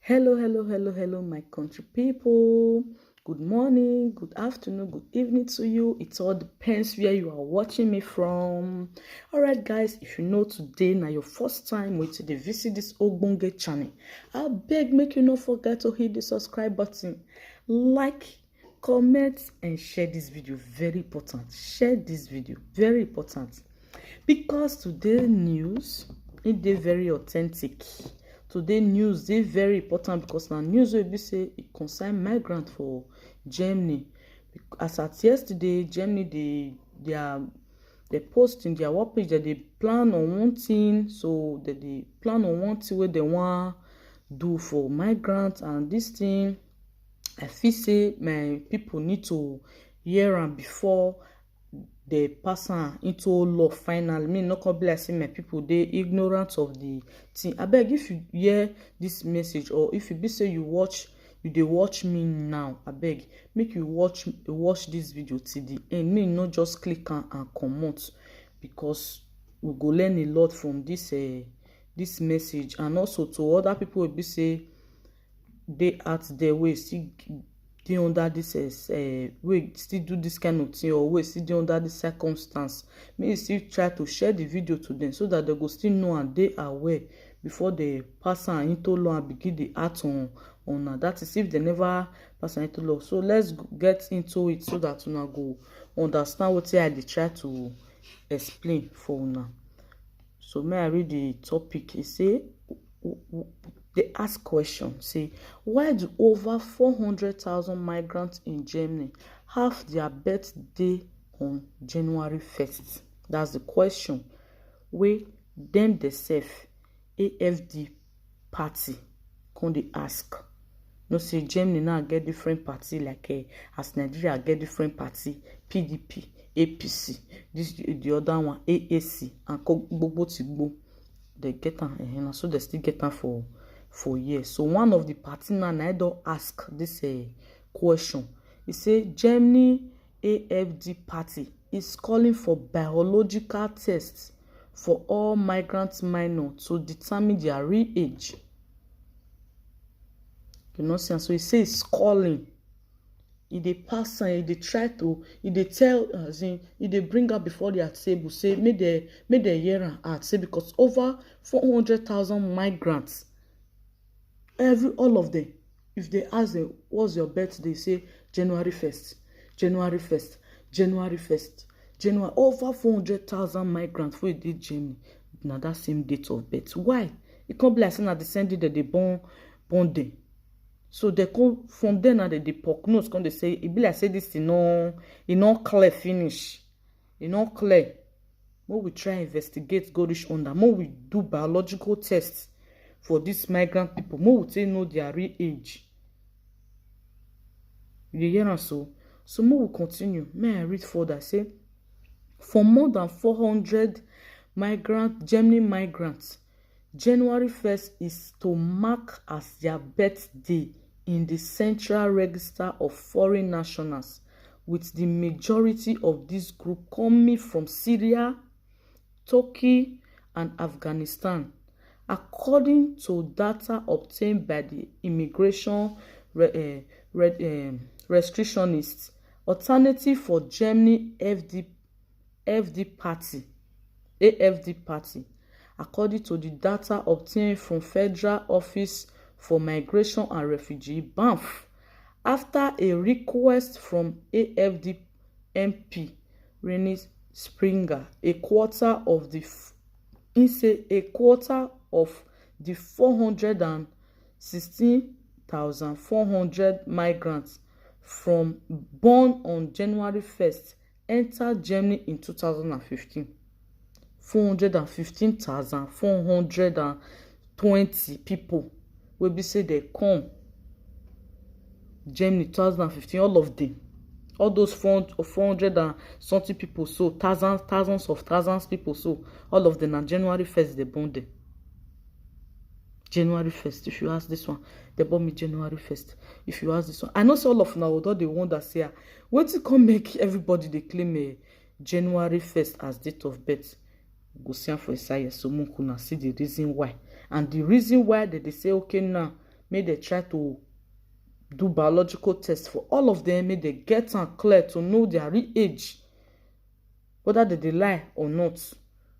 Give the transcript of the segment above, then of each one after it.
Hello, my country people. Good morning, good afternoon, good evening to you. It all depends where you are watching me from. All right, guys, if you know today na your first time with the visit this ogbonge channel, I beg make you not forget to hit the subscribe button, like, comment, and share this video. Very important. Share this video. Very important. Because today news, it dey very authentic. Today news dey very important because na news wey be say e concern migrant for Germany. As at yesterday, Germany they post in their web page that they plan on one thing, so that they plan on one thing wey they wan do for migrants, and this thing I feel say my people need to hear am before they pass am into law finally. Me no come be like say my people dey ignorant of the thing. Abeg, if you hear this message, or if you be say you dey watch me now, abeg make you watch this video till the end. Me no just click am and comot, because we go learn a lot from this message. And also to other people wey be say dey out there wey still dey under this wey still do this kind of thing, or wey still dey under this circumstance, make you still try to share the video to them so that they go still know and dey aware before they pass am into law and begin dey act on am. That is if they never pass am into law. So let's get into it so that una go understand wetin I dey try to explain for una. So may I read the topic. E say, they ask question, say, why do over 400,000 migrants in Germany have their birthday on January 1st? That's the question wey them themselves, AFD party, come dey ask. No say Germany now get different party, like as Nigeria get different party, PDP, APC, this the other one, AAC, and gbogbo tigbo. They get am, so they still get am for years. So one of the party now I don ask this question. He say Germany AFD party is calling for biological tests for all migrant minors to determine their real age. You know, so he say it's calling. He dey pass am, he dey try to, he dey tell, as in, he dey bring up before their table, say make they hear am out, say because over 400,000 migrants, all of them, if they ask them what's your birthday, say January 1st, January over 400,000 migrants wey dey Germany na that same date of birth. Why? E come be like say na the same day that they born them. So they come from there now, they prognose come they say it be like say this e no clear finish. E no clear. When we try investigate, go reach under, when we do biological tests for these migrant people, when we say know their real age. You hear us so? So when we continue, may I read further? Say, for more than 400 Germany migrants, January 1st is to mark as their birthday in the Central Register of Foreign Nationals, with the majority of this group coming from Syria, Turkey, and Afghanistan. According to data obtained by the immigration restrictionists, Alternative for Germany AFD party, according to the data obtained from Federal Office for Migration and Refugee, BAMF, after a request from AFD MP René Springer, a quarter of the 416,400 migrants born on January 1st entered Germany in 2015. 415,420 people will be say they come Germany 2015. All of them, all those 400 and something people, so thousands of people, so all of them on January 1st they born them. January 1st. If you ask this one, they born me January 1st. If you ask this one, I know so all of now, although they wonder say, what to come make everybody they claim January 1st as date of birth. Go see for Isaiah, so Mukuna see the reason why. And the reason why they say, okay, now make dem try to do biological test for all of them, make dem get am clear to know their real age, whether dem dey lie or not.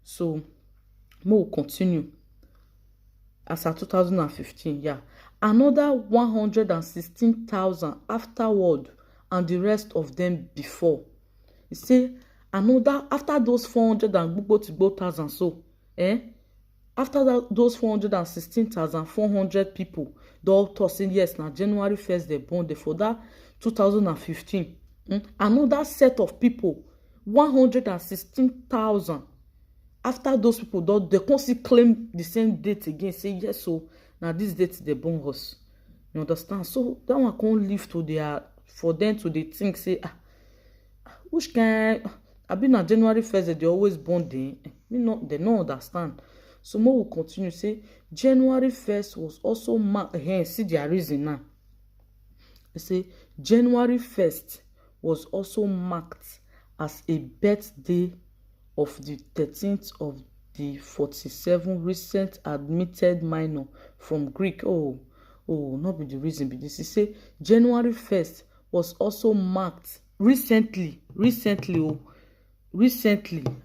So make we continue. As at 2015, yeah, another 116,000 afterward, and the rest of them before. You say another after those 400 and gbogbo thousand, so after those 416,400 people don talk say yes, na January 1st they born there for that 2015. Another set of people, 116,000. After those people don, they can't still claim the same date again, say yes, so now this date they born us. You understand? So that one can't live to their, for them to they think say which kind I been na January 1st they always born there. They don't understand. So more will continue say January 1st was also marked. See their reason now. They say January 1st was also marked as a birthday of the 13th of the 47 recent admitted minor from Greek. Oh, not be the reason be this. He say January 1st was also marked recently. Recently, I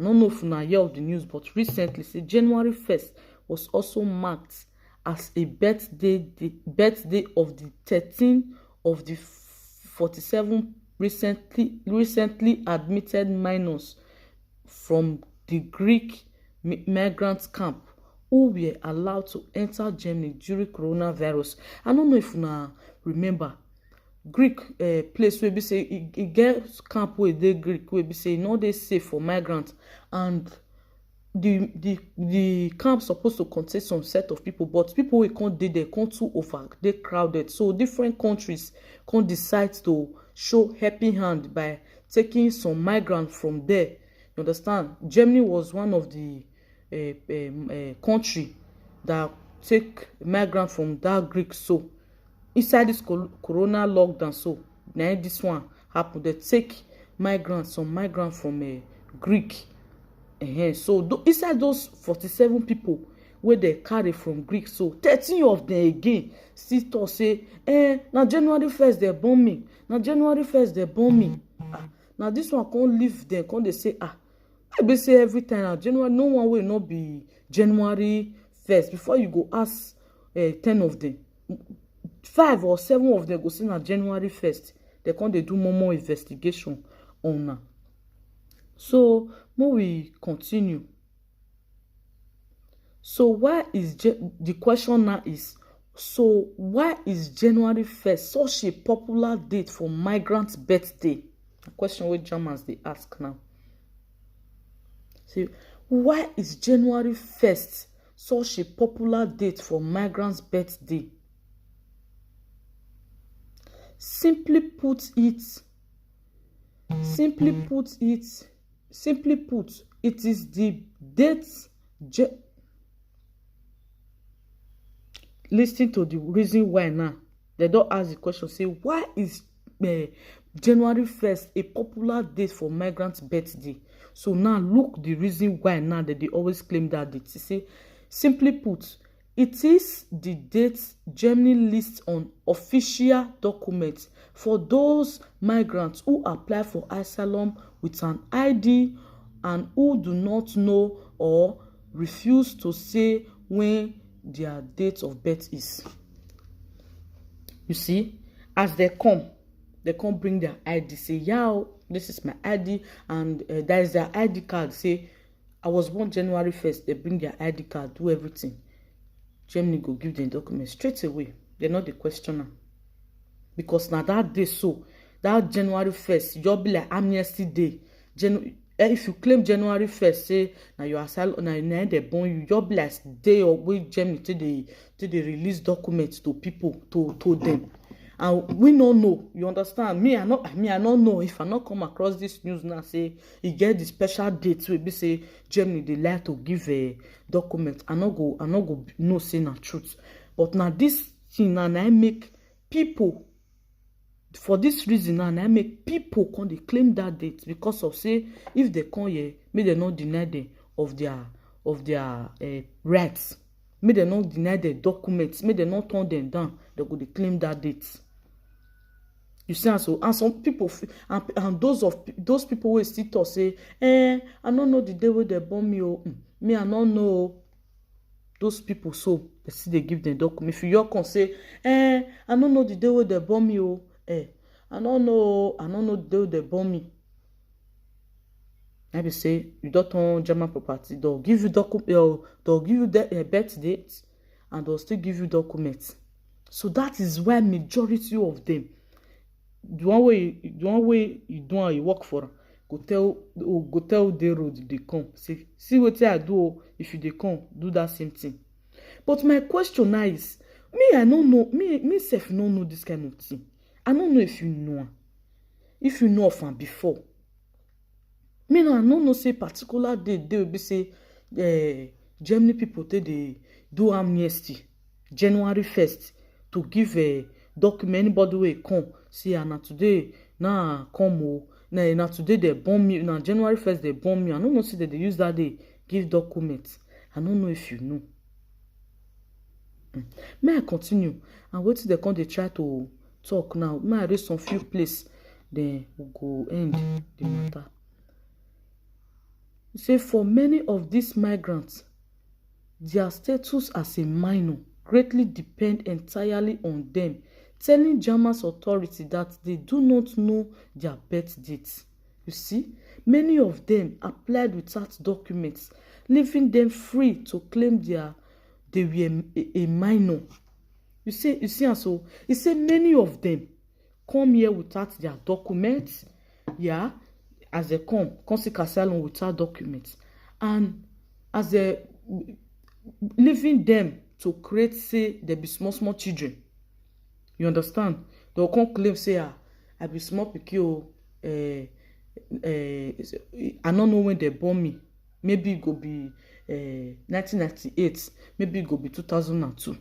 don't know if you hear of the news, but recently, say January 1st was also marked as a birthday of the 13th of the 47 recently admitted minors from the Greek migrant camp who were allowed to enter Germany during coronavirus. I don't know if you remember Greek place where be say it get camp where they Greek where be say no they safe for migrants, and the camp supposed to contain some set of people, but people we can't dey there can't too over, they crowded, so different countries can't decide to show helping hand by taking some migrants from there. You understand? Germany was one of the country that take migrants from that Greek. So inside this corona lockdown, so now this one happen, they take some migrants from Greek. So inside those 47 people where they carry from Greek, so 13 of them again still talk say na January 1st they born me, na January 1st they born me. Now this one can't leave them, can't they say I be say every time na January, no one will not be January 1st before you go ask 10 of them. 5 or 7 of them go say na January 1st. They can't they do more investigation on that. So when we continue, so why is the question now is, so why is January 1st such a popular date for migrants' birthday? A question where Germans they ask now. See, why is January 1st such a popular date for migrants' birthday? Simply put, it is the date. Listen to the reason why now. They don't ask the question, say, why is January 1st a popular date for migrants' birthday? So now look the reason why now that they always claim that date. They say, simply put, it is the date Germany lists on official documents for those migrants who apply for asylum with an ID and who do not know or refuse to say when their date of birth is. You see, as they come bring their ID, say, yeah, this is my ID, and that is their ID card. Say, I was born January 1st. They bring their ID card, do everything. Germany go give them documents straight away. They're not the questioner. Because now that day, so that January 1st, you'll be like amnesty day. If you claim January 1st, say now your asylum, now they born you, you'll be like day or week Germany till they release documents to people, to them. And we don't know, you understand? Me, I don't know if I not come across this news now, say you get the special dates where be say Germany they like to give a document. I not go no say na truth. But now this thing now I make people, for this reason now I make people come they claim that date, because of say if they come here, may they not deny them of their rights. Make dem not deny the documents, make dem not turn them down, they go dey claim that date. You see, and some people and those people wey still talk say, I no know the day wey they born me. Me, I no know. Those people, so they still dey give them document. If you come say, I no know the day wey they born me. I no know the day wey they born me. I be say you don't own German property. They'll give you they'll give you the birth date, and they'll still give you documents. So that is why majority of them, the one way you do and you work for, go tell the road they come. See what I do. If you they come, do that same thing. But my question now is, I don't know. Me self no know this kind of thing. I don't know if you know. If you know of am before. Me no, I no know say particular day they will be say Germany people they do amnesty January 1st to give a document. Anybody will come see, and today come na today they bomb me, na January 1st they bomb me. I don't know say that they use that day give documents. I don't know if you know. May I continue? And wait till they come, they try to talk now. May I read some few places, then we'll go end the matter. You say for many of these migrants, their status as a minor greatly depend entirely on them telling German authorities that they do not know their birth dates. You see, many of them applied without documents, leaving them free to claim they were a minor. You see, and so he said many of them come here without their documents, as they come seek asylum without documents, and as they leaving them to create, say, they be small children. You understand? They'll come claim, say, I be small pikin. I don't know when they born me. Maybe it go be 1998. Maybe it go be 2002.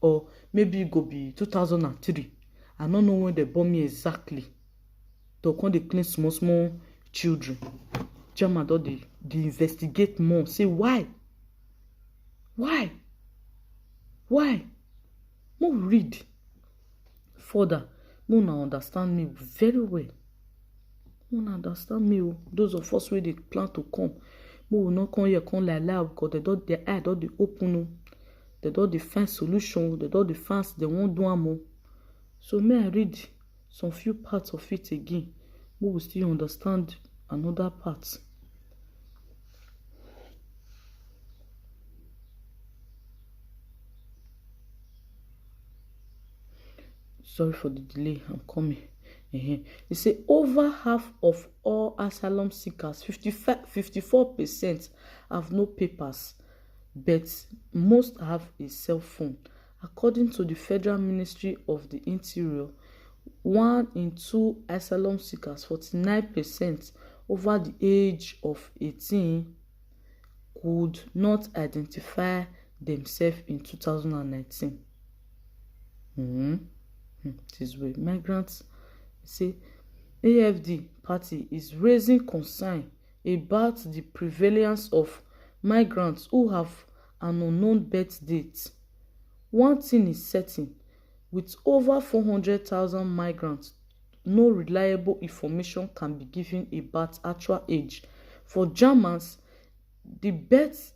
Or maybe it go be 2003. I don't know when they born me exactly. They'll come they claim small children. German don't they investigate more. Say why? Why? More read further. More understand me very well. More understand me. Those of us where they plan to come, more will not come here come like because their eye don't they open. They don't they find solution. They don't they find they won't do more. So may I read some few parts of it again. We will still understand another part. Sorry for the delay, I'm coming. They say over half of all asylum seekers, 54%, have no papers, but most have a cell phone. According to the Federal Ministry of the Interior, 1 in 2 asylum seekers, 49% over the age of 18, could not identify themselves in 2019. This way, migrants say AFD party is raising concern about the prevalence of migrants who have an unknown birth date. One thing is certain, with over 400,000 migrants, no reliable information can be given about actual age. For Germans, the birth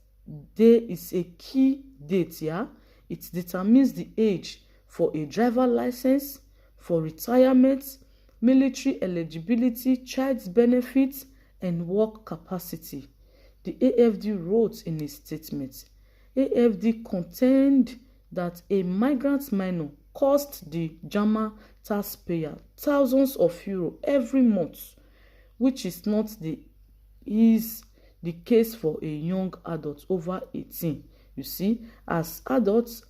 day is a key date. It determines the age for a driver license, for retirement, military eligibility, child's benefits, and work capacity. The AFD wrote in a statement, AFD contend that a migrant minor cost the German taxpayer thousands of euros every month, which is not the case for a young adult over 18. You see, as adults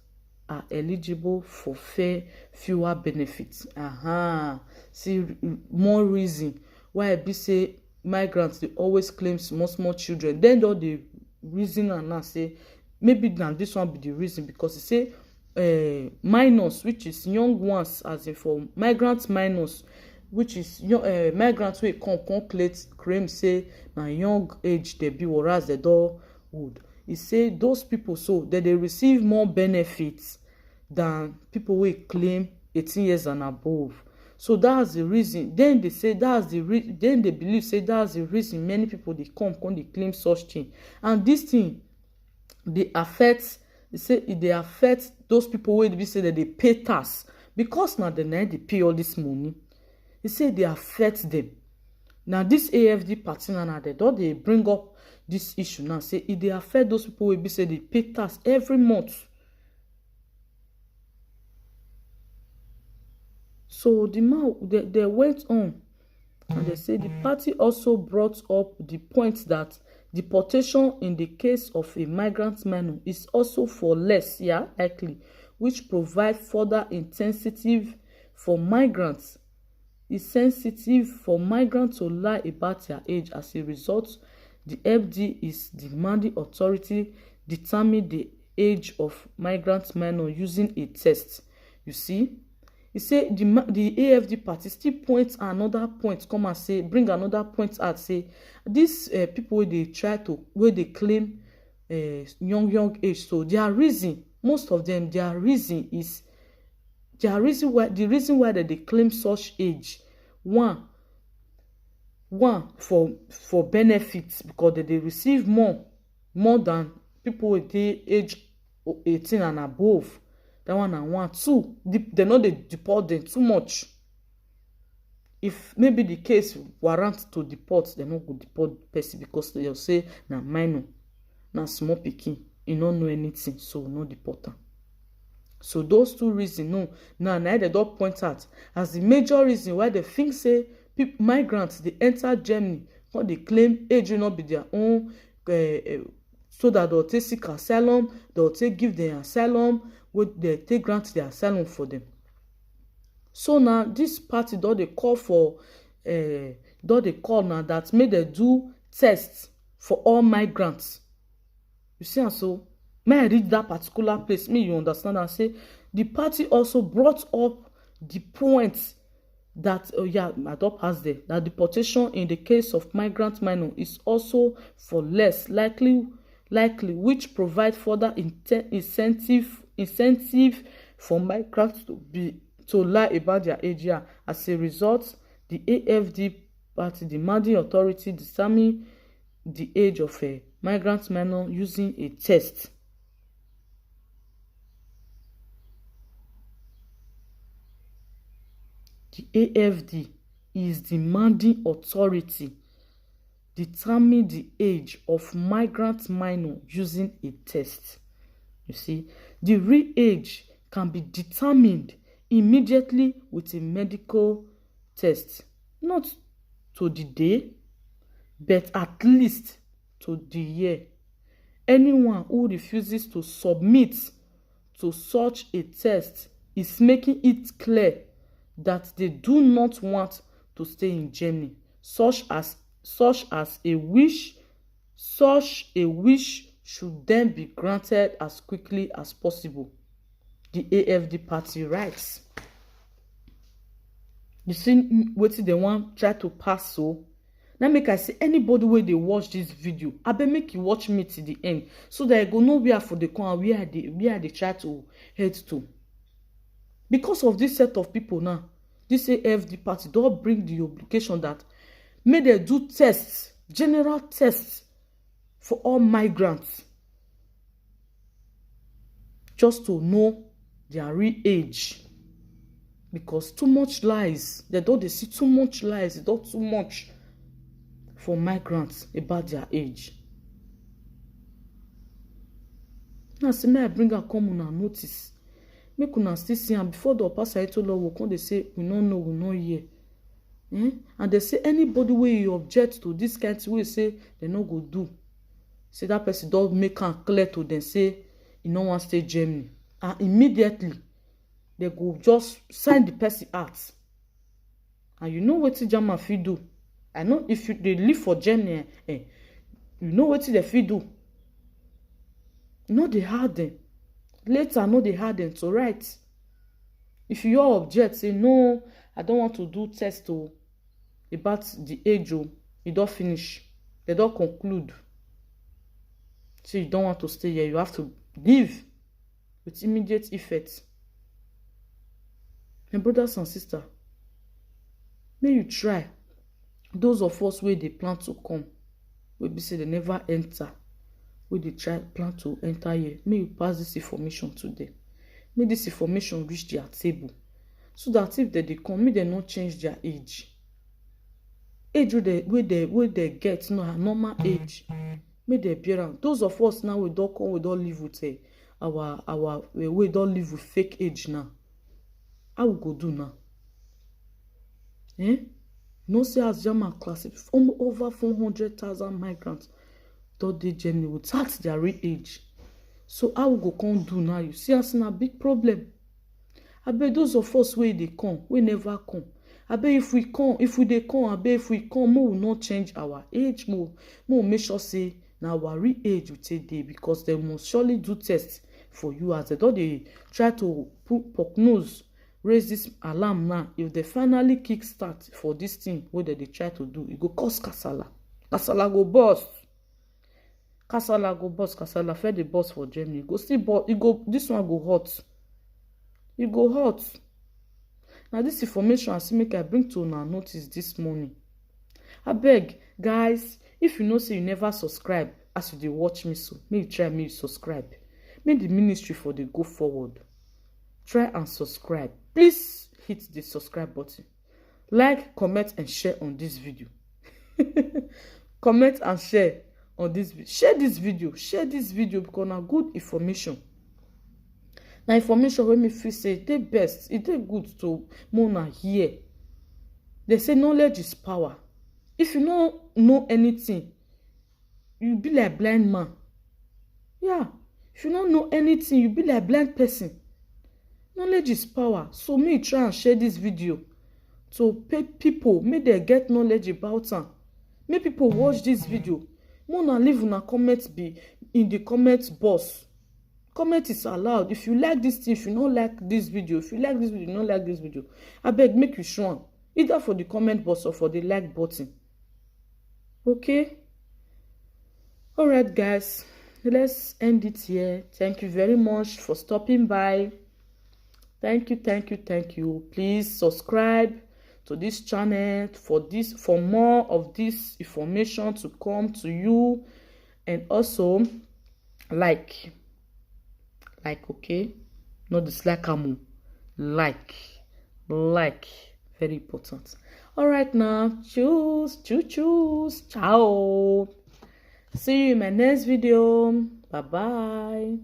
are eligible for fewer benefits. See, more reason why I be say migrants they always claim small children. Then all the reason and now say maybe now this one be the reason, because it say minors, which is young ones, as in for migrant minors, which is migrants wey come claim say na young age they be, whereas they don't would. e say those people so that they receive more benefits than people wey claim 18 years and above. So that's the reason. Then they say then they believe say that's the reason many people they come they claim such thing. And this thing they say they affect those people wey be say that they pay tax, because now they pay all this money. They say they affect them. Now this AFD party now they bring up this issue now, say it they affect those people wey be say they pay tax every month. So the man they went on and they say the party also brought up the point that deportation in the case of a migrant minor is also for less likely, which provide further insensitive for migrants. It's sensitive for migrants to lie about their age. As a result, the FD is demanding authority determine the age of migrant minor using a test. You see, he say the AFD party still points another point, come and say bring another point out, say these people wey they claim young age, so their reason, most of them their reason why they claim such age, one for benefits, because they receive more than people with the age 18 and above. That one and one. Two, they know they deport them too much. If maybe the case warrant to deport, they no go deport person, because they'll say na minor, na small pikin, you don't know anything, so no deport am. So those two reasons, now they don't point out as the major reason why they think say migrants they enter Germany, when they claim age will not be their own, so that they'll take seek asylum, they'll take give them asylum, they take grant the asylum for them. So now this party they call for now that may they do tests for all migrants. You see, and so may I read that particular place, me you understand, and say the party also brought up the point that I don't pass there, that deportation in the case of migrant minor is also for less likely, which provide further incentive for migrants to lie about their age. As a result, the AFD party demanding authority determine the age of a migrant minor using a test. The AFD is demanding authority determine the age of migrant minor using a test. You see, the real age can be determined immediately with a medical test, not to the day, but at least to the year. Anyone who refuses to submit to such a test is making it clear that they do not want to stay in Germany. Such a wish should then be granted as quickly as possible, the AFD party writes. You see wetin they want try to pass. So now make I say anybody wey dey watch this video, abeg make you watch me till the end, so that I go know where for the corner, where I dey try to head to. Because of this set of people now, this AFD party don bring the obligation that may they do tests, general tests for all migrants, just to know their real age. Because too much lies, they see too much lies, they don't too much for migrants about their age. Now see, may I bring a come una notice, make una still see am before the pass to law will come. They say we no know, we no hear. And they say anybody wey you object to this kind of way, say they no go do, say that person don't make am clear to them, say you no wan stay Germany, and immediately they go just sign the person out. And you know what German fit do. I know if they live for Germany, you know what they fit do. No, they hard them. Later, no, they hard them to write. If you all object, say no, I don't want to do test about the age, it don't finish. They don't conclude. So you don't want to stay here, you have to leave with immediate effect. My brothers and sisters, may you try. Those of us where they plan to come, we be say they never enter, where they plan to enter here, may you pass this information to them. May this information reach their table, so that if they come, may they not change their age. Age where they get no normal age. May they be around. Those of us now we don't come, we don't live with we don't live with fake age now. How we go do now? No say as German class, over 400,000 migrants don't they journey without their real age. So how we go come do now? You see us in a big problem. I bet those of us where they come, we never come. I bet if we come, if we come, we will not change our age. We make sure say now our real age will take day, because they must surely do tests for you as they don't they try to prognose, raise this alarm now. If they finally kick start for this thing, what they try to do, it go cause kasala. Kasala go burst. Kasala fed the boss for Germany. Go still but it go this one go hot. It go hot. Now this information I see make I bring to una notice this morning. I beg guys, if you know say you never subscribe as you dey watch me, so may you try me subscribe. Make the ministry for the go forward. Try and subscribe. Please hit the subscribe button. Like, comment and share on this video. Comment and share on this video. Share this video because na good information. Now information when me feel say they best, it is good to mona hear. They say knowledge is power. If you don't know anything, you be like blind man. Yeah, if you don't know anything, you be like blind person. Knowledge is power. So me try and share this video to people, make they get knowledge about them. Make people watch this video. Mona leave una comment be in the comment box. Comment is allowed. If you like this thing, if you don't like this video, if you like this video, you don't like this video, I beg make you show am, either for the comment box or for the like button. Okay? Alright guys, let's end it here. Thank you very much for stopping by. Thank you. Please subscribe to this channel for more of this information to come to you, and also like, okay, not dislike, like, very important. All right now, choose, ciao. See you in my next video. Bye bye.